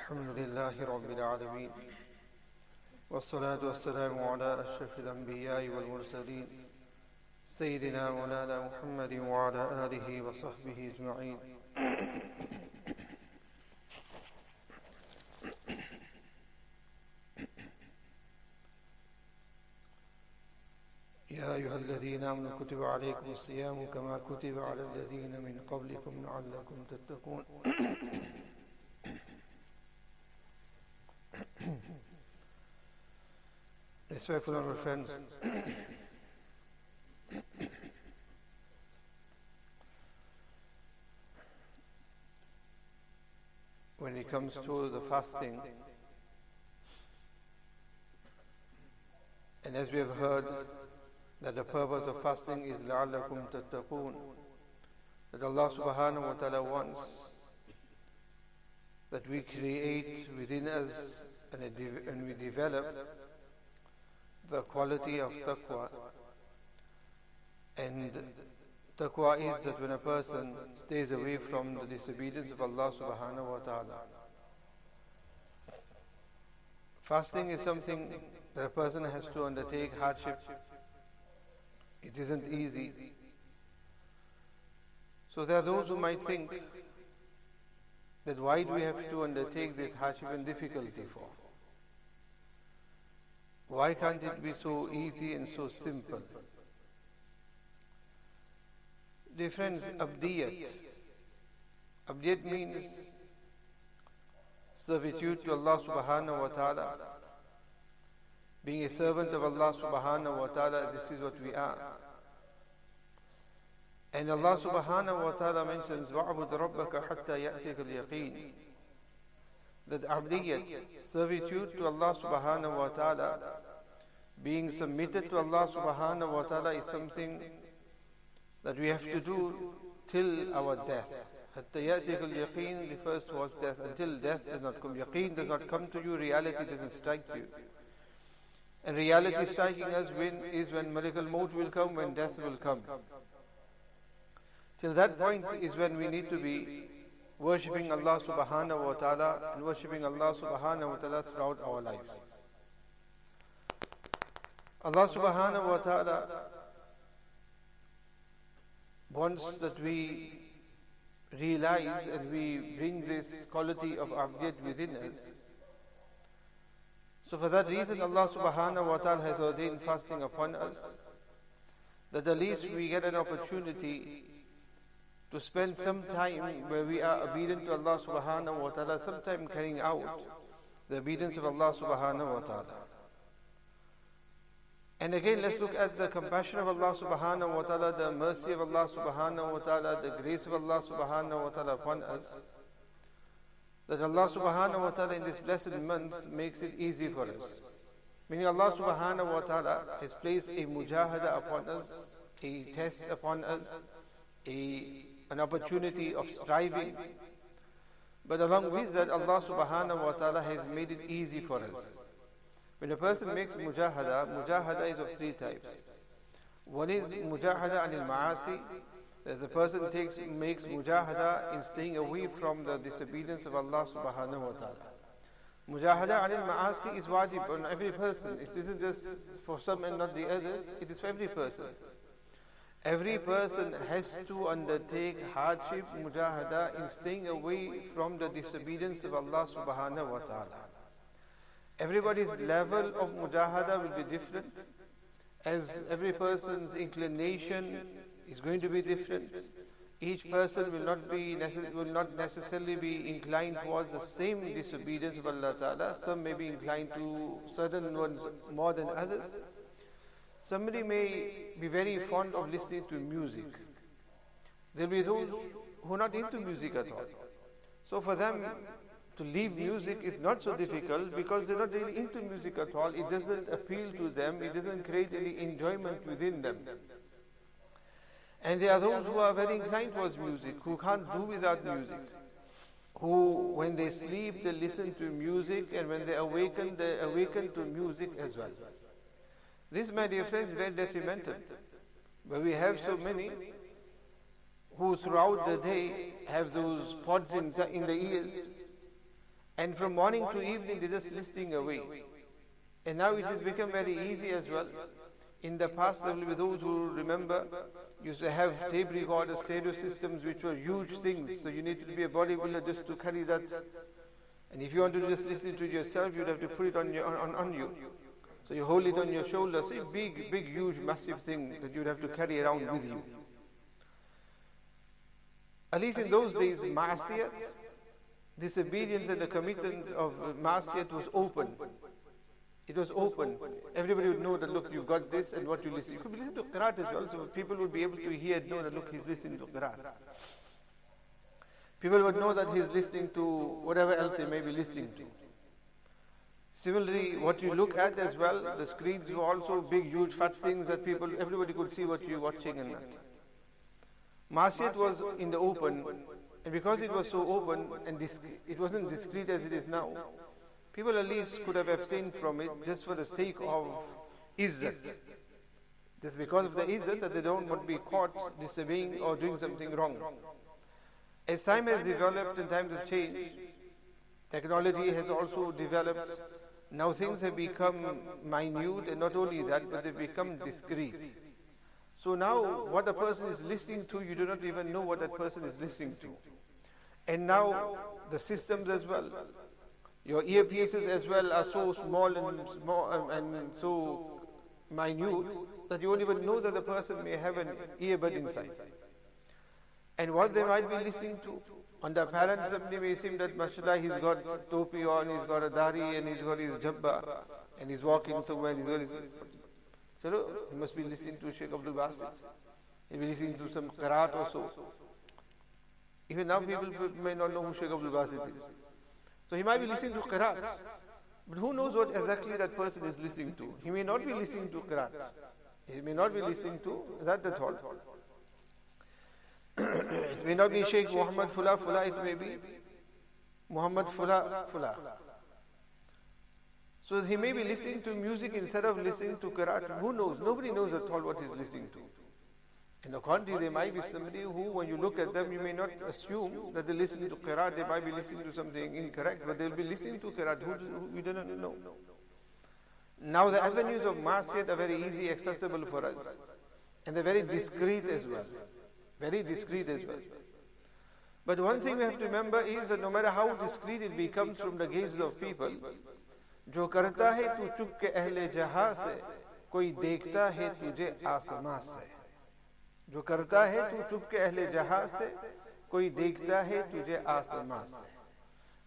الحمد لله رب العالمين والصلاة والسلام على أشرف الأنبياء والمرسلين سيدنا مولانا محمد وعلى آله وصحبه أجمعين. يا أيها الذين آمنوا كتب عليكم الصيام كما كتب على الذين من قبلكم لعلكم تتقون. Respectful honored friends, when it comes to the fasting, and as we have heard that the purpose of fasting is لَعَلَّكُمْ تَتَّقُونَ, that Allah subhanahu wa ta'ala wants that we create within us and we develop the quality of taqwa. And taqwa is that when a person stays away from the disobedience of Allah subhanahu wa ta'ala. Fasting is something that a person has to undertake hardship. It isn't easy. So there are those who might think that why do we have to undertake this hardship and difficulty for? Why can't it be so easy and so simple? Dear friends, abdiyat. Abdiyat means servitude to Allah subhanahu wa ta'ala. Being a servant of Allah subhanahu wa ta'ala, this is what we are. And Allah subhanahu wa ta'ala mentions وَعْبُدْ رَبَّكَ حَتَّى يَأْتِيكَ الْيَقِينَ, that abdiyat, servitude to Allah subhanahu wa ta'ala, being submitted to Allah subhanahu wa ta'ala is something that we have to do till our death. حَتَّى يَأْتِيكَ الْيَقِينَ refers towards death. Until death does not come, yaqeen does not come to you, reality doesn't strike you. And reality striking us is when Malakul Maut will come, when death will come. Till that point is when we need to be worshipping Allah subhanahu wa ta'ala and worshipping Allah subhanahu wa ta'ala throughout our lives. Allah subhanahu wa ta'ala wants that we realize and we bring this quality of abdiyat within us. So for that reason Allah subhanahu wa ta'ala has ordained fasting upon us, that at least we get an opportunity to spend some time where we are obedient to Allah subhanahu wa ta'ala, sometime carrying out the obedience of Allah subhanahu wa ta'ala. And again, let's look at the compassion of Allah subhanahu wa ta'ala, the mercy of Allah subhanahu wa ta'ala, the grace of Allah subhanahu wa ta'ala upon us, that Allah subhanahu wa ta'ala in this blessed month makes it easy for us. Meaning Allah subhanahu wa ta'ala has placed a mujahada upon us, a test upon us, an opportunity of striving. But along with that, Allah subhanahu wa ta'ala has made it easy for us. When a person makes mujahada is of three types. One is mujahada anil ma'asi, as a person makes mujahada in staying away from the disobedience of Allah subhanahu wa ta'ala. Mujahada anil ma'asi is wajib on every person. It isn't just for some and not the others, it is for every person. Every person has to undertake hardship, mujahada, in staying away from the disobedience of Allah subhanahu wa ta'ala. Everybody's level of mujahada will be different, as every person's inclination is going to be different. Each person will not necessarily be inclined towards the same disobedience of Allah ta'ala. Some may be inclined to certain ones more than others. Somebody may be very fond of listening to music. There will be those who are not into music at all. So for them to leave music is not so difficult because they're not really into music at all. It doesn't appeal to them. It doesn't create any enjoyment within them. And there are those who are very inclined towards music, who can't do without music, who when they sleep they listen to music, and when they awaken to music as well. This, my dear friends, is very detrimental. But we have so many who throughout the day have those pods in the ears, And from morning to evening, they're just listing away. And now it has become very easy as well. In the past, there will be those who remember, used to have tape recorders, stereo systems, which were huge things. So you need to be a bodybuilder just to carry that. And if you want to just listen to it yourself, you'd have to put it on you. So you hold it on your shoulder. So a big, huge, massive thing that you'd have to carry around with you. At least in those days, ma'asiyat, disobedience and the committance of ma'asiyat was open. It was open. Everybody would know that, look, you've got this and what you listen. You could be listening to Qiraat as well, so people would be able to hear and know that, look, he's listening to Qiraat. People would know that he's listening to whatever else he may be listening to. Similarly, what you look at as well, the screens were also big, huge, fat things that everybody could see what you're watching and that. Ma'asiyat was in the open, and because it was so open and it wasn't discreet as it is now, people at least could have abstained from it just for the sake of izzat. Just because of the izzat that they don't want to be caught disobeying or doing something wrong. As time has developed and times have changed, technology has also developed. Now things have become minute, and not only that, but they've become discreet. So now what a person is listening to, you do not even know what that person is listening to. And now the systems as well, your earpieces as well are so small and so minute that you won't even know that the person may have an earbud inside. And what they might be listening to, on the apparent somebody may seem that mashallah he's got topi on, he's got a dari and he's got his jabba and he's walking somewhere and he's got his... So he must be listening to Sheikh Abdul Basit. He'll be listening to some Qiraat or so. Even now people may not know who Sheikh Abdul Basit is. So he might be listening to Qiraat. But who knows what exactly that person is listening to? He may not be listening to Qiraat. He may not be listening to that at all. It may not be Sheikh Muhammad Fula, it may be Muhammad Fula. So he may be listening to music instead of listening to Qiraat. Who knows? Nobody knows at all what he's listening to. In the contrary, there might be somebody who, when you look at them, you may not assume that they're listening to Qiraat. They might be listening to something incorrect, but they'll be listening to Qiraat. Who we don't know. Now the avenues of ma'asiyat are very easy, accessible for us. And they're very discreet as well. Very discreet as well. But one thing we have to remember is that no matter how discreet it becomes from the gazes of people, जो करता है तू चुप के अहले जहां से कोई देखता है तुझे आसमां से जो करता है तू चुप के अहले जहां से कोई देखता है तुझे आसमां से.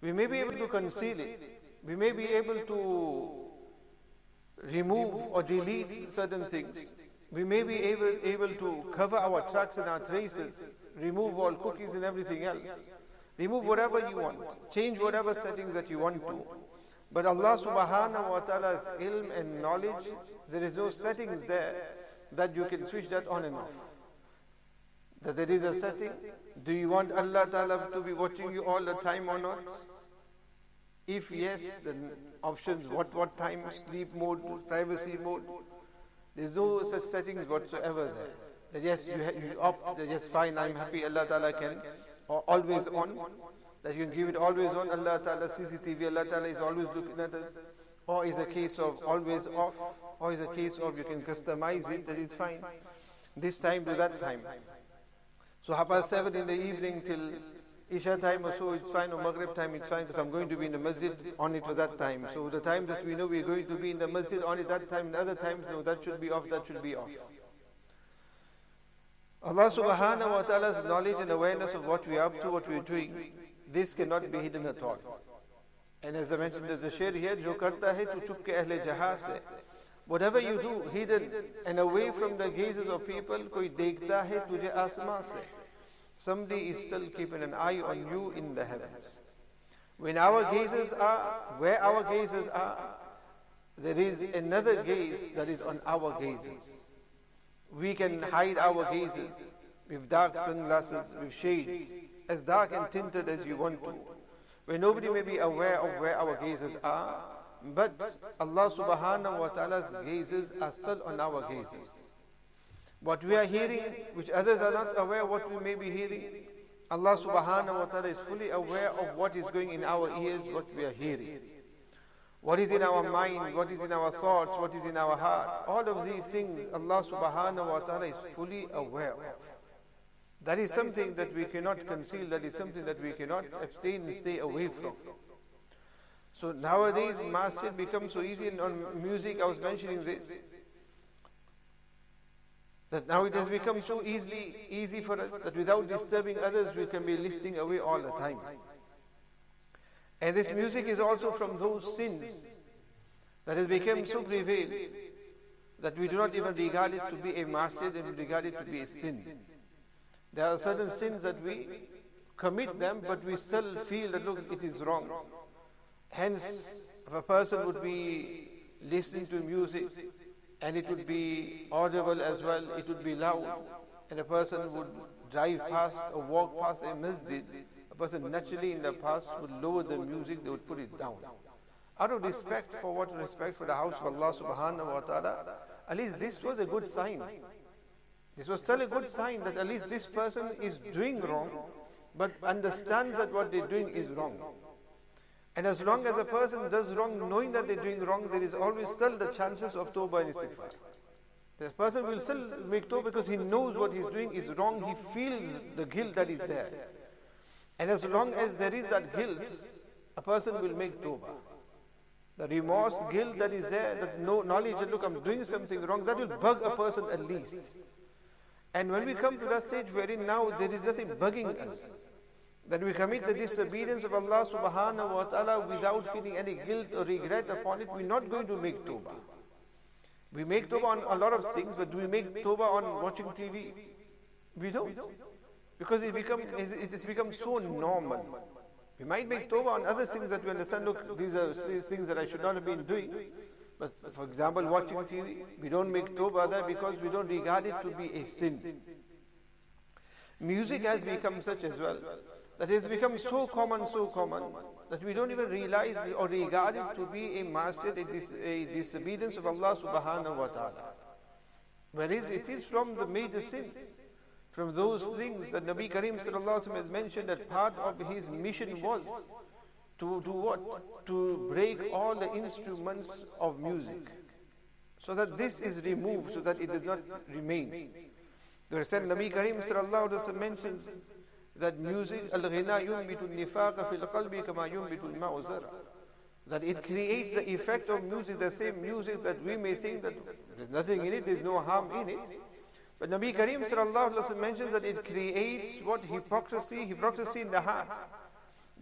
We may be able to conceal it, we may be able to remove or delete certain things, we may be able to cover our tracks and our traces, remove all cookies and everything else, remove whatever you want, change whatever settings that you want to. But Allah subhanahu wa ta'ala's ilm and knowledge, there is no settings there that you can switch that on and off. That there is a setting. Do you want Allah ta'ala to be watching you all the time or not? If yes, then options, what time, sleep mode, privacy mode. There's no such settings whatsoever there. That yes, you opt, that yes, fine, I'm happy, Allah ta'ala can, or always on. That you can give it always on, Allah Ta'ala CCTV, Allah Ta'ala is always looking at us. Or is a case of always off, or is a case of you can customize it, that it's fine. This time to that time. So 7:30 in the evening till Isha time or so, it's fine, or Maghrib time, it's fine, because I'm going to be in the masjid on it for that time. So the time that we know we're going to be in the masjid on it that time, the other times, no, that should be off, that should be off. Allah subhanahu wa ta'ala's knowledge and awareness of what we are up to, what we're doing, this cannot be hidden at all. And as I mentioned, there's the share here, Jo karta hai tu chup ke ahle jahan se. Whatever you do, hidden and away from the gazes of people, koi dekhta hai tujhe asman se. Somebody is still keeping an eye on you in the heavens. When our gazes are, where our gazes are, there is another gaze that is on our gazes. We can hide our gazes with dark sunglasses, with shades, as dark and tinted as you want to, where nobody may be aware of where our gazes are, but Allah subhanahu wa ta'ala's gazes are still on our gazes. What we are hearing, which others are not aware what we may be hearing, Allah subhanahu wa ta'ala is fully aware of what is going in our ears, what we are hearing. What is in our mind, what is in our thoughts, what is in our heart. All of these things Allah subhanahu wa ta'ala is fully aware of. That is something that we cannot conceal, that is something that we cannot abstain and stay away from. So nowadays, masjid becomes so easy, and on music I was mentioning this. That now it has become so easy for us that without disturbing others we can be listening away all the time. And this music is also from those sins that has become so prevalent that we do not even regard it to be a masjid and we regard it to be a sin. There are certain sins that we commit them, but we still feel that look, it is wrong. Hence, if a person would be listening to music and it would be audible as well, it would be loud, and a person would drive past or walk past a masjid, a person naturally in the past would lower the music, they would put it down. Out of respect for the house of Allah subhanahu wa ta'ala, at least this was a good sign. This was still a good sign that at least this person is doing wrong, but understands that what they're doing is wrong. And as long as a person does wrong, knowing that they're doing wrong, there is always still the chances of tawbah and istighfar. This person will still make tawbah because he knows what he's doing is wrong, he feels the guilt that is there. And as long as there is that guilt, a person will make tawbah. The remorse, guilt that is there, that knowledge that look, I'm doing something wrong, that will bug a person at least. And when we come to that stage wherein now there is nothing bugging us, that we commit the disobedience of Allah subhanahu wa ta'ala without feeling any guilt or regret upon it, we're not going to make tawbah. We make tawbah on a lot of things, but do we make tawbah on watching TV? We don't. Because it has become so normal. We might make tawbah on other things that we understand, look, these are things that I should not have been doing. But for example, watching TV, we don't make tawbah there because we don't regard it to be a sin. Music has become such as well, that it has become so common, that we don't even realize or regard it to be a masjid, a disobedience of Allah subhanahu wa ta'ala. Whereas it is from the major sins, from those things that Nabi Kareem sallallahu alaihi wasallam has mentioned that part of his mission was to do what? To break all the instruments of music, so that this is removed, so that it does not remain. The Nabi Kareem sallallahu alaihi wasallam mentions that music, al-ghina yunbitu al-nifaqa fil qalbi kama yunbitu al-ma'u zara, that it creates the effect of music, the same music that we may think that there's nothing in it, there's no harm in it. But Nabi Kareem sallallahu alaihi wasallam mentions that it creates what? Hypocrisy in the heart.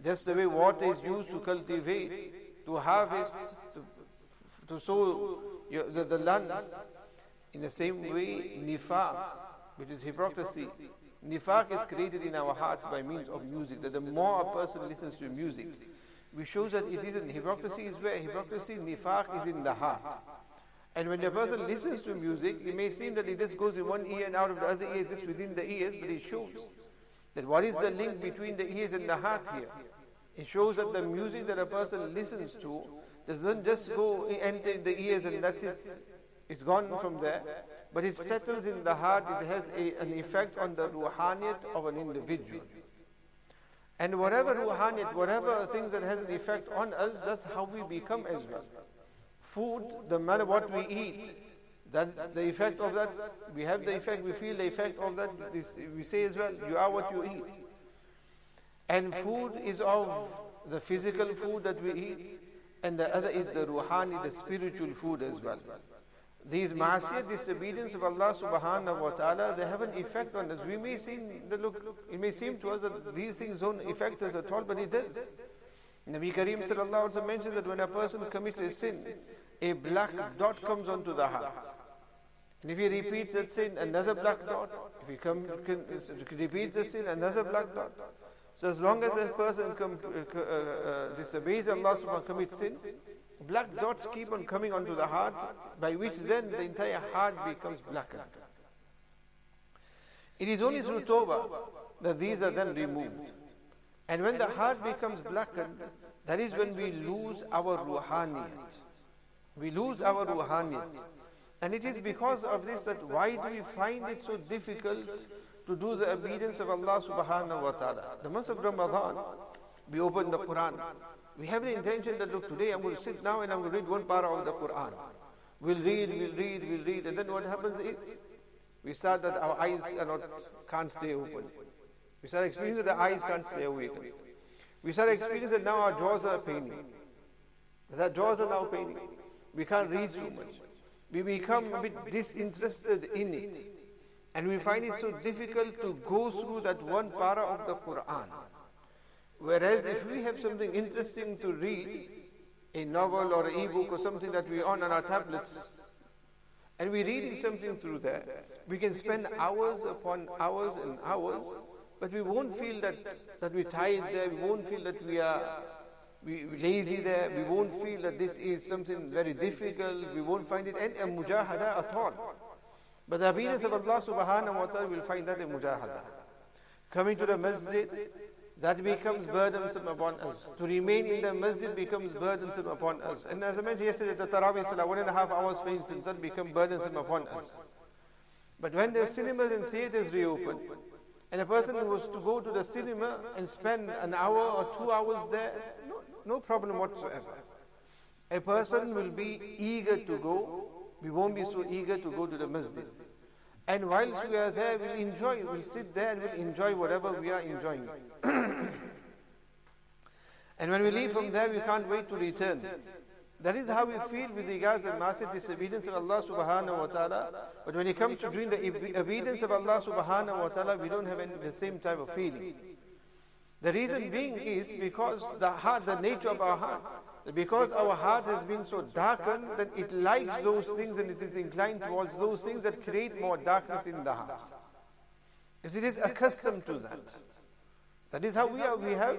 Just the way water is used to cultivate, to harvest, to sow the land. In the same way, nifaq, which is hypocrisy. Nifaq is created in our hearts by means of music. That the more a person listens to music, which shows that it isn't. Hypocrisy is where? Hypocrisy, nifaq is in the heart. And when a person listens to music, it may seem that it just goes in one ear and out of the other ear, just within the ears, but it shows that what is the link between the ears and the heart here? It shows that the music that a person listens to doesn't just go enter the ears and that's it. It's gone from there, but it settles in the heart. It has an effect on the ruhaniyat of an individual. And whatever ruhaniyat, whatever things that has an effect on us, that's how we become as well. Food, the matter what we eat, that the effect of that, we have the effect, we feel the effect of that. We say as well, you are what you eat. And food is of the physical food that we eat, and the other is the ruhani, the spiritual food as well. These ma'asiyat, disobedience of Allah subhanahu wa ta'ala, they have an effect on us. We may seem that look, it may seem to us that these things don't affect us at all, but it does. Nabi Kareem sallallahu alaihi wasallam mentions that when a person commits a sin, a black dot comes onto the heart. And if he repeats that sin, another black dot. If he repeats the sin, another black dot. So as long as a person disobeys Allah subhanahu wa ta'ala, commits sin, black dots keep on coming onto the heart, by which then the entire heart becomes blackened. It is only through tawbah that these are then removed. And when the heart becomes blackened, that is when we lose our ruhaniyat. We lose our ruhaniyat. And it is because of this that why do we find it so difficult to do the obedience of Allah subhanahu wa ta'ala. The month of Ramadan, we open the Quran. We have the intention that, look, today I'm going to sit now and I'm going to read one para of the Quran. We'll read, and then what happens is, we start that our eyes can't stay open. We start experiencing that the eyes can't stay awakened. We start experiencing that now our jaws are paining. That jaws are now paining. We can't read so much. We become a bit disinterested in it. And we find it so difficult to go through that one para of the Quran. Whereas if we have something interesting to read, a novel or an e-book or something that we on our tablets, and we're reading something through there, we can spend hours upon hours and hours, but we won't feel that we're tired there, we won't feel that we're lazy there, we won't feel that this is something very difficult, we won't find it a mujahada at all. But the obedience of Allah subhanahu wa ta'ala will find that a mujahada. Coming to the masjid, that becomes burdensome upon us. To remain in the masjid becomes burdensome upon us. And as I mentioned yesterday, the Tarawih Salah, 1.5 hours for instance, that becomes burdensome upon us. But when the cinemas and theaters reopen, and a person was to go to the cinema and spend an hour or 2 hours there, no problem whatsoever. A person will be eager to go. We won't be so eager to go to the masjid. And whilst we are there, we'll sit there and we'll enjoy whatever we are enjoying. And when we leave from there, we can't wait to return. That is how we feel with regards to massive disobedience of Allah subhanahu wa ta'ala. But when it comes to doing the obedience of Allah subhanahu wa ta'ala, we don't have the same type of feeling. The reason being is because the nature of our heart, because our heart has been so darkened that it likes those things and it is inclined towards those things that create more darkness in the heart. Because it is accustomed to that. That is how we are. We have,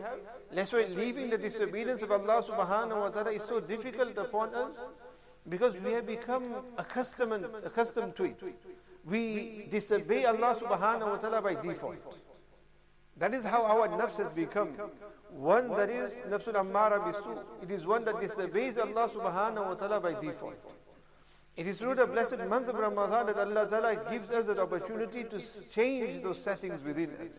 that's why leaving the disobedience of Allah subhanahu wa ta'ala is so difficult upon us, because we have become accustomed to it. We disobey Allah subhanahu wa ta'ala by default. That is how our nafs has become. One that is nafsul ammara bisu. It is one that disobeys Allah subhanahu wa ta'ala by default. It is through the blessed month of Ramadan that Allah ta'ala gives us an opportunity to change those settings within us.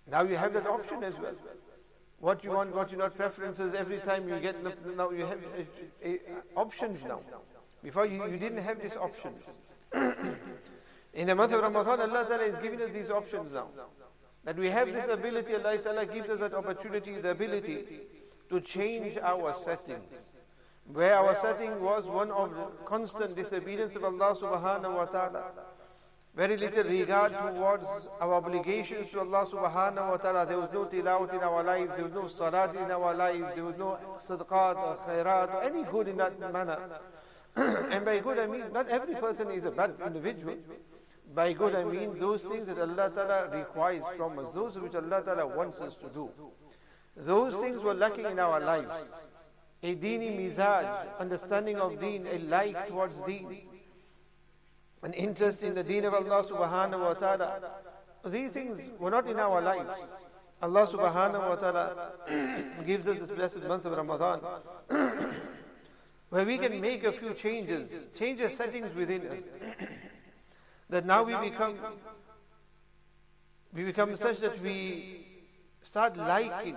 Now you have that option as well. What you want, what you not, preferences, every time you get, now you have options now. Before you didn't have these options. In the month of Ramadan, Allah Ta'ala is giving us these options now. That we have this ability, Allah Ta'ala gives us that opportunity, the ability to change our settings. Where our setting was one of constant disobedience of Allah subhanahu wa ta'ala. Very little regard towards our obligations to Allah subhanahu wa ta'ala. There was no tilawat in our lives, there was no salat in our lives, there was no sadaqat or khairat or any good in that manner. And by good I mean, not every person is a bad individual. By good I mean those things that Allah Ta'ala requires from us, those which Allah Ta'ala wants us to do. Those things were lacking in our lives. A deeni mizaj, understanding of deen, a like towards deen, an interest in the deen of Allah subhanahu wa ta'ala. These things were not in our lives. Allah subhanahu wa ta'ala gives us this blessed month of Ramadan where we can make a few changes, change the settings within us. That now we become such that we start liking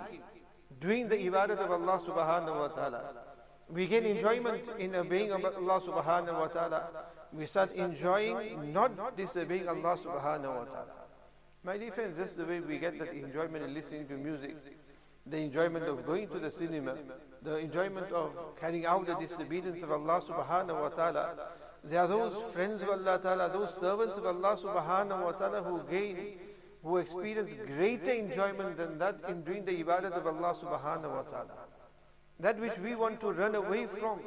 doing the ibadat of Allah subhanahu wa ta'ala. We gain enjoyment in obeying Allah subhanahu wa ta'ala. We start enjoying not disobeying Allah subhanahu wa ta'ala. My dear friends, this is the way we get that enjoyment in listening to music, the enjoyment of going to the cinema, the enjoyment of carrying out the disobedience of Allah subhanahu wa ta'ala. There are those friends of Allah ta'ala, those servants of Allah subhanahu wa ta'ala who experience greater enjoyment than that in doing the ibadat of Allah subhanahu wa ta'ala. That which we want to run away from.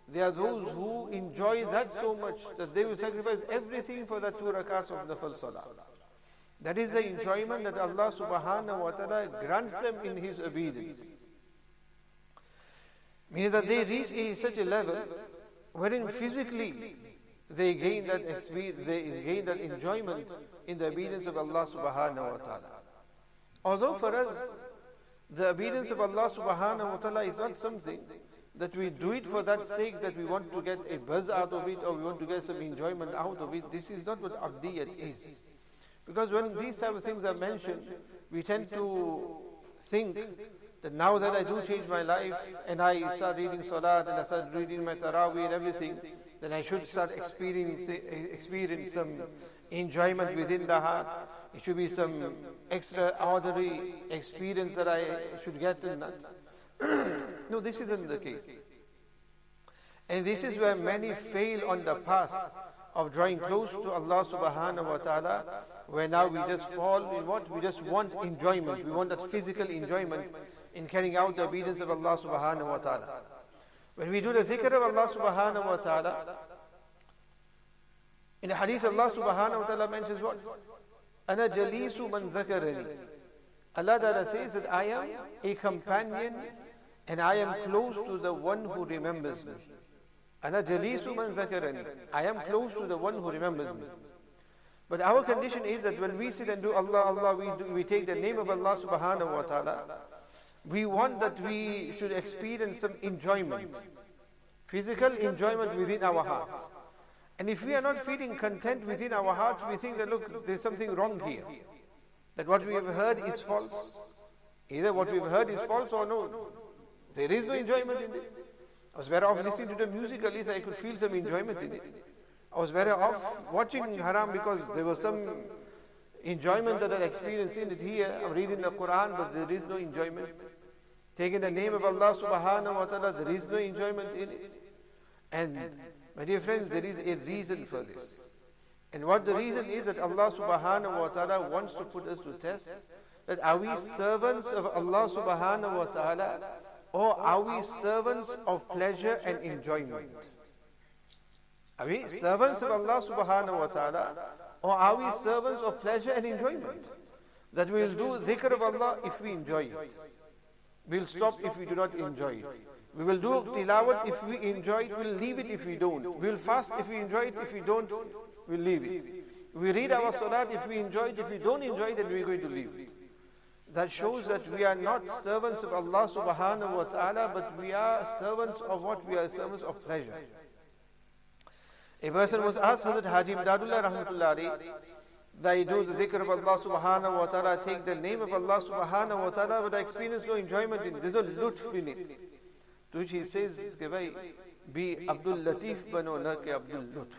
There are those who enjoy that so much that they will sacrifice everything for that 2 rakats of nafal salah. That is the enjoyment that Allah subhanahu wa ta'ala grants them in His obedience. Meaning that they reach such a level wherein physically they gain that experience, they gain that enjoyment in the obedience of Allah subhanahu wa ta'ala. Although for us, the obedience of Allah subhanahu wa ta'ala is not something that we do it for that sake that we want to get a buzz out of it or we want to get some enjoyment out of it. This is not what Abdiyat is. Because when these type of things are mentioned, we tend to think that now that I do change my life and I start reading Salat and I start reading my Taraweeh and everything, then I should start experience some enjoyment within the heart. It should be some extraordinary experience that I should get in that. No, this isn't the case. And this is where many fail on the path of drawing close to Allah subhanahu wa ta'ala, where now we just fall in what? We just want enjoyment. We want that physical enjoyment in carrying out the obedience of Allah subhanahu wa ta'ala. When we do the zikr of Allah subhanahu wa ta'ala, in the hadith Allah subhanahu wa ta'ala mentions what? Ana jalisu man zakarani. Allah ta'ala says that I am a companion and I am close to the one who remembers me. Ana jalisu man zakarani. I am close to the one who remembers me. But our condition is that when we sit and do Allah, Allah, we take the name of Allah subhanahu wa ta'ala, we want that we should experience some enjoyment, physical enjoyment within our hearts. And if we are not feeling content within our hearts, we think that, look, there's something wrong here. That what we have heard is false. Either what we've heard is false or no. There is no enjoyment in this. I was better off listening to the music, at least I could feel some enjoyment in it. I was better off watching haram because there was some enjoyment that I experienced in it here. I'm reading the Quran, but there is no enjoyment. Taking the name of Allah subhanahu wa ta'ala, there is no enjoyment in it. And my dear friends, there is a reason for this. And what the reason is that Allah subhanahu wa ta'ala wants to put us to test, that are we servants of Allah subhanahu wa ta'ala, or are we servants of pleasure and enjoyment? Are we servants of Allah subhanahu wa ta'ala, or are we servants of pleasure and enjoyment? That we will do dhikr of Allah if we enjoy it. We will stop if we do not enjoy it. We will do tilawat if we enjoy it. We will leave it if we don't. We will fast if we enjoy it. If we don't, we will leave it. We read our salat if we enjoy it. If we don't enjoy it, then we are going to leave it. That shows that we are not servants of Allah subhanahu wa ta'ala, but we are servants of what? We are servants of pleasure. A person was asked, Hazrat Haji Imdadullah rahmatullah alayhi, that I do the dhikr of Allah subhanahu wa ta'ala, take the name of Allah subhanahu wa ta'ala, but I experience no enjoyment in it. There's no lutf in it. To which he says, be Abdul Latif bano na ke Abdul Lutf.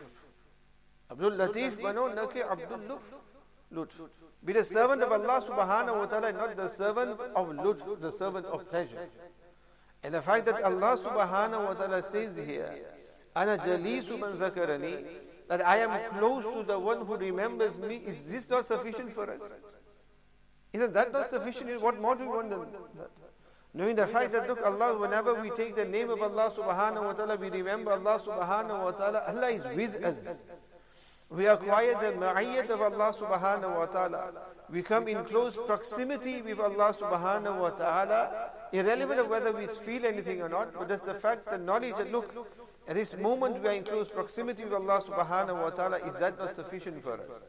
Abdul Latif bano na ke Abdul Lutf. Be the servant of Allah subhanahu wa ta'ala, not the servant of lutf, the servant of pleasure. And the fact that Allah subhanahu wa ta'ala says here, Ana jalisu man zakarani, that I am close to the one who remembers me, is this not sufficient for us? Isn't that not sufficient? What more do we want than that? Knowing the fact that, look, Allah, whenever we take the name of Allah subhanahu wa ta'ala, we remember Allah subhanahu wa ta'ala, Allah is with us. We acquire the ma'iyyat of Allah subhanahu wa ta'ala. We come in close proximity with Allah subhanahu wa ta'ala, irrelevant of whether we feel anything or not, but that's the fact, the knowledge that, look, at this moment we are in close proximity with Allah subhanahu wa ta'ala, is that not sufficient for us?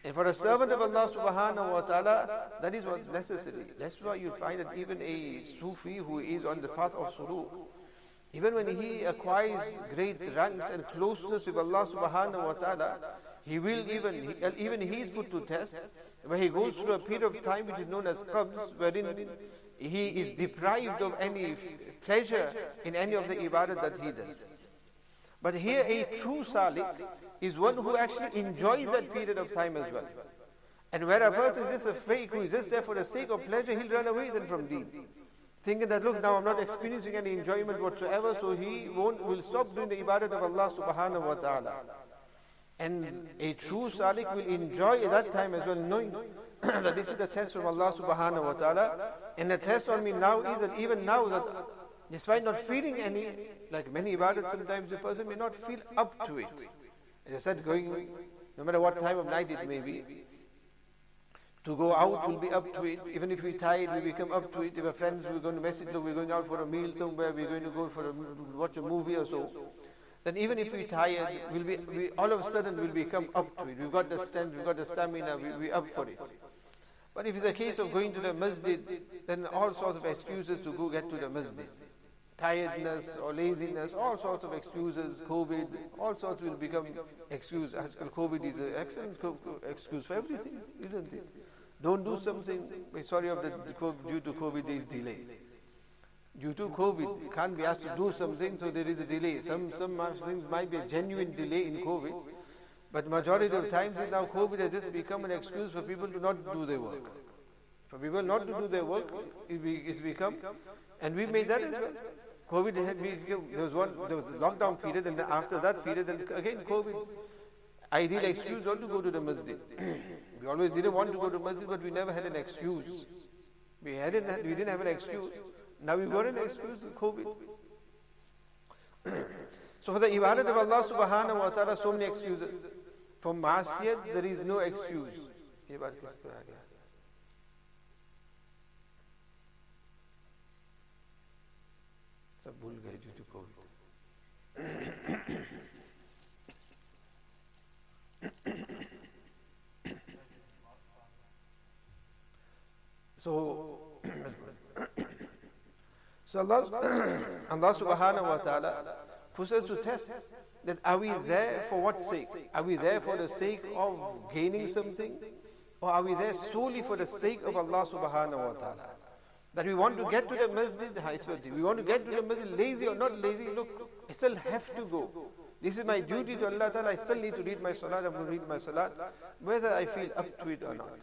And for a servant of Allah subhanahu wa ta'ala, that is what's necessary. That's why you find that even a Sufi who is on the path of suruq, even when he acquires great ranks and closeness with Allah subhanahu wa ta'ala, he will even he is put to test, where he goes through a period of time which is known as qabz, wherein he is deprived of any pleasure in any of the ibadah that he does. But here a true salik is one who actually enjoys that period of time as well. And where a person is just a fake, who is just there for the sake of pleasure, he'll run away then from deen. Thinking that, look, now I'm not experiencing any enjoyment whatsoever, so he will stop doing the ibadat of Allah subhanahu wa ta'ala. And a true salik will enjoy at that time as well, knowing that this is the test from Allah subhanahu wa ta'ala. And the test on me now is that even now that despite not feeling any, like many ibadats, sometimes the person may not feel up to it. As I said, going, no matter what time of night it may be, to go out will be up to it. Even if we're tired, we become up to it. If our friends, we're going to message, look, we're going out for a meal somewhere, we're going to go for watch a movie or so. Then even if we're tired, we all of a sudden will become up to it. We've got the strength, we've got the stamina, we're up for it. But if it's a case of going to the masjid, then all sorts of excuses to go get to the masjid. tiredness or laziness, all sorts of excuses, COVID, all sorts will become excuse. COVID is an excellent excuse for everything, isn't it? Don't do something, sorry, due to COVID there is delay. Due to COVID, you can't be asked to do something, so there is a delay. Some things might be a genuine delay in COVID, but majority of times now COVID has just become an excuse for people to not do their work. For people not to do their work, it's become, and we made that as well. COVID there was a lockdown period, and then after that period, then again COVID. Ideal excuse not to go to the masjid. We always didn't want to go to masjid, but we never had an excuse. We didn't have an excuse. Now we've got an excuse, COVID. So for the ibadat of Allah subhanahu wa ta'ala, so many excuses. For ma'asiyat, there is no excuse. ये बात किस पर आ गया? सब भूल गए due to COVID. So Allah subhanahu wa ta'ala puts us to test that are we there for what sake? Are we there for the sake of gaining something? Or are we there solely for the sake of Allah subhanahu wa ta'ala? That we want to get to the masjid, we want to get to the masjid, lazy or not lazy, look, I still have to go. This is my duty to Allah ta'ala, I still need to read my salat, I'm going to read my salat, whether I feel up to it or not.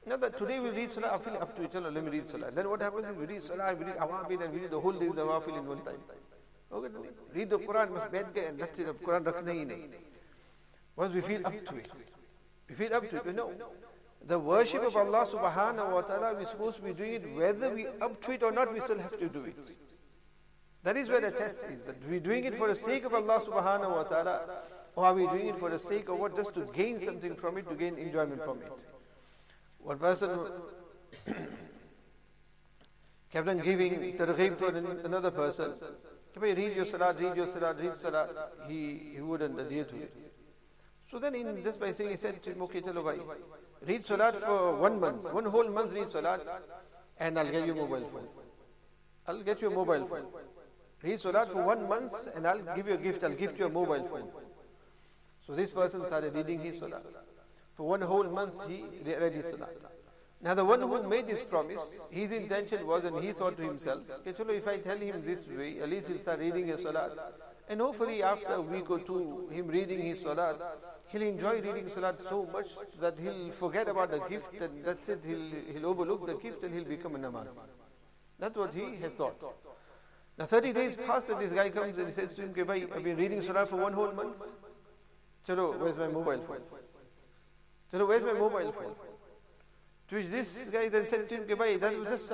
Now that today we read salah, I feel up to it, let me read salah. Then what happens is we read salah, we read awafil, and we read the whole day the awafil in one time. Okay, read the Quran, must bed gaya, and that's it, Quran rakhna hi nahi. Once we feel up to it. We feel up to it, no. The worship of Allah subhanahu wa ta'ala, we're supposed to be doing it, whether we up to it or not, we still have to do it. That is where the test is, that we're doing it for the sake of Allah subhanahu wa ta'ala, or are we doing it for the sake of what, just to gain something from it, to gain enjoyment from it. One person kept on giving targheeb to another person. Read your salat, read your salat, read salat. He wouldn't adhere to it. So then just by saying, he said to him, okay, chalo bhai, read salat for 1 month, 1 whole month read salat, and I'll get you a mobile phone. I'll get you a mobile phone. Read salat for 1 month and I'll give you a gift, I'll gift you a mobile phone. So this person started reading his salat. For 1 whole month he read his salat. Now the one who made this promise, his intention was, and he thought to himself, okay, chalo, if I tell him this way, at least he'll start reading his salat. And hopefully after a week or two, him reading his salat, he'll enjoy reading salat so much that he'll forget about the gift, and that's it, he'll overlook the gift and he'll become a namaz. That's what he had thought. Now 30 days pass and this guy comes and he says to him, okay, bhai, I've been reading salat for 1 whole month. Chalo, where's my mobile phone? Chalo, where's my mobile phone? To which this guy then said to him, okay, bhai,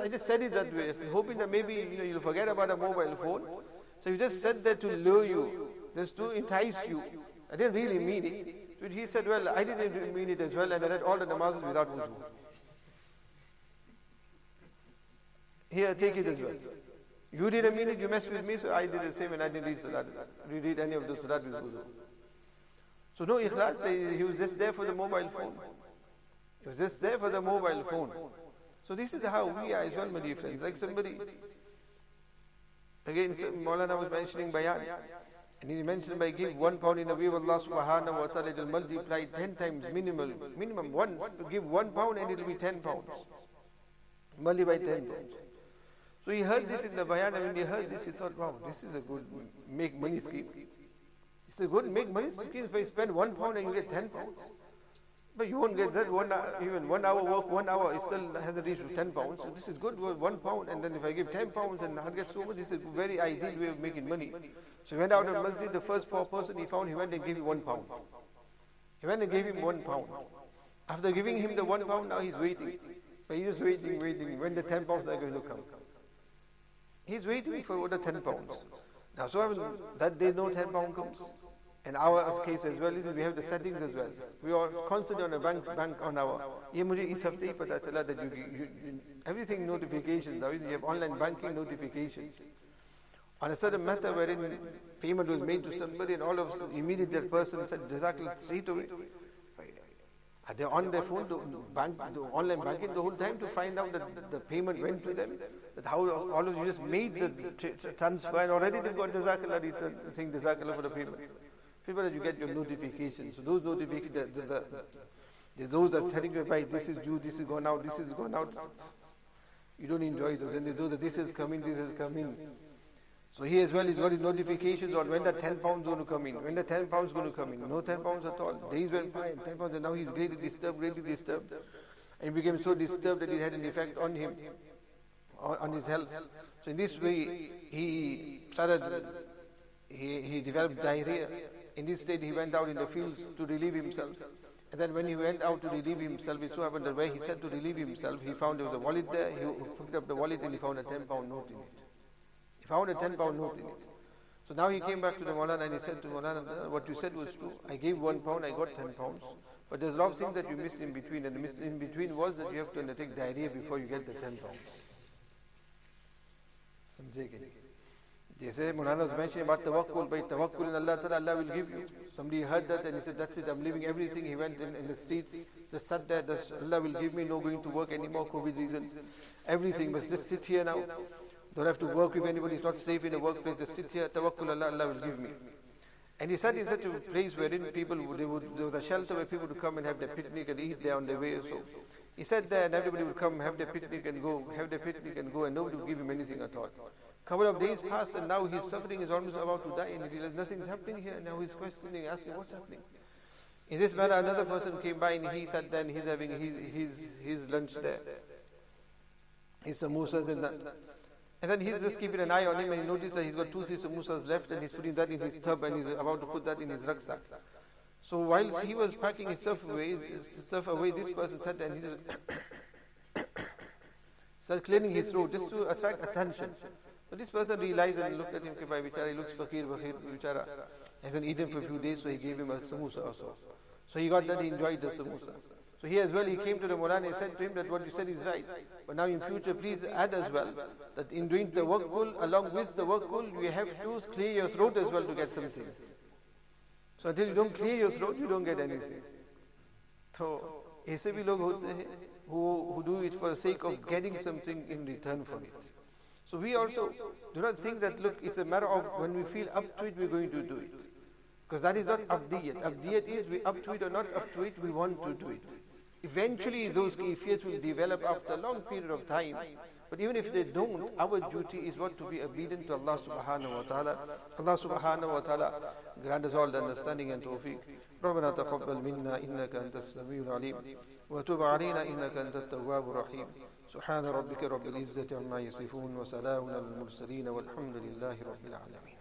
I just said it that way, hoping that maybe you'll forget about a mobile phone. So you just said that to lure you, just to entice you. I didn't really mean it. To which he said, well, I didn't mean it as well, and I read all the namazes without wuzu. Here, take it as well. You didn't mean it, you messed with me, so I did the same and I didn't read salat. Read any of the salat with wuzu. So no ikhlas, he was just there for the mobile phone. He was just there for the mobile phone. So this is how we are as well, my dear friends. Like somebody, again, Maulana was mentioning bayan, and he mentioned by give £1 in the way of Allah subhanahu wa ta'ala, it will multiply 10 times minimum once, to give £1 and it will be 10 pounds. Multiply 10 times. So he heard this in the bayan, and when he heard this, he thought, wow, this is a good make money scheme. It's a good make money scheme. If I spend £1 and you get 10 pounds. But you won't get that even 1 hour work, 1 hour, it still hasn't reached 10 pounds. So this is good, £1, and then if I give 10 pounds and I'll get so much, this is a very ideal way of making money. So he went out of masjid, the first poor person he found, he went and gave him £1. He went and gave him £1. After giving him the £1, now he's waiting. But he's just waiting, when the 10 pounds are going to come. He's waiting for the 10 pounds. Now so that day no 10 pound comes. In our case as well, we have the settings as well. We are constantly on a bank on our. ये मुझे इस हफ्ते ही पता चला that you everything notifications. You have online banking notifications. On a certain matter wherein payment was made to somebody, and all of immediately that person said Jazakallah straight away. Are they on their phone, the online banking the whole time to find out that the payment went to them? That how all of you just made the transfer and already they've got Jazakallah return, thing Jazakallah for the payment. People that you get your notifications. So those notifications, those are telling you, right, this is due, this is gone out, this is gone out. You don't enjoy those. And they do that this is coming, this is coming. So he as well, he's got his notifications on when the £10 going to come in, when the £10 going to come in. No £10 at all. Days went by and £10, and now he's greatly disturbed. And he became so disturbed that it had an effect on him, on his health. So in this way, he developed diarrhea. In this state, he went out in the fields to relieve himself. And then when he went out to relieve himself, it so happened that where he said to relieve himself, he found there was a wallet there. He picked up the wallet and he found a £10 note in it. He found a £10 note in it. So now he came back to the Maulana and he said to Maulana, what you said was true. I gave £1, I got £10. But there's a lot of things that you missed in between. And the miss in between was that you have to undertake diarrhea before you get the £10. They say, Maulana was mentioning about tawakkul. By tawakkul in Allah Ta'ala, Allah will give you. Somebody heard that and he said, that's it, I'm leaving everything. He went in the streets, just sat there, Allah will give me, no going to work anymore, COVID reasons. Everything, but just sit here now. Don't have to work with anybody, it's not safe in the workplace, just sit here, tawakkul Allah, Allah will give me. And he sat in such a place wherein people, there was a shelter where people would come and have their picnic and eat there on their way or so. He sat there and everybody would come, have their picnic and go, and nobody would give him anything at all. Couple of days passed and now his suffering is almost about to die and he realized nothing's happening here. And now he's questioning, asking, what's happening? In this manner, another person came by and he sat there and he's having his lunch there. His samosas and that. And then he's just keeping an eye on him and he noticed that he's got 2 samosas left and he's putting that in his tub and he's about to put that in his rucksack. So while he was packing his stuff away, this person sat there and he just started clearing his throat just to attract attention. So this person realized and looked at him, okay, bichara, he looks fakir, bichara. He hasn't eaten for a few days, so he gave him a samosa also. So he got that, he enjoyed the samosa. So he as well, he came to the Maulana and said to him that what you said is right. But now in future, please add as well, that in doing the tawakkul, along with the tawakkul, you have to clear your throat as well to get something. So until you don't clear your throat, you don't get anything. So, aise bhi log hote hain, who do it for the sake of getting something in return for it. So we also do not think that, look, it's a matter of when we feel up to it, we're going to do it. Because that is not abdiyat. Abdiyat is we up to it or not up to it, we want to do it. Eventually those kayfiyats will develop after a long period of time. But even if they don't, our duty is what? To be obedient to Allah subhanahu wa ta'ala. Allah subhanahu wa ta'ala grant us all the understanding and tawfiq. ربنا تقبل منا إنك أنت السميع العليم وتب علينا إنك أنت التواب الرحيم سبحان ربك رب العزة عما يصفون وسلام على المرسلين والحمد لله رب العالمين.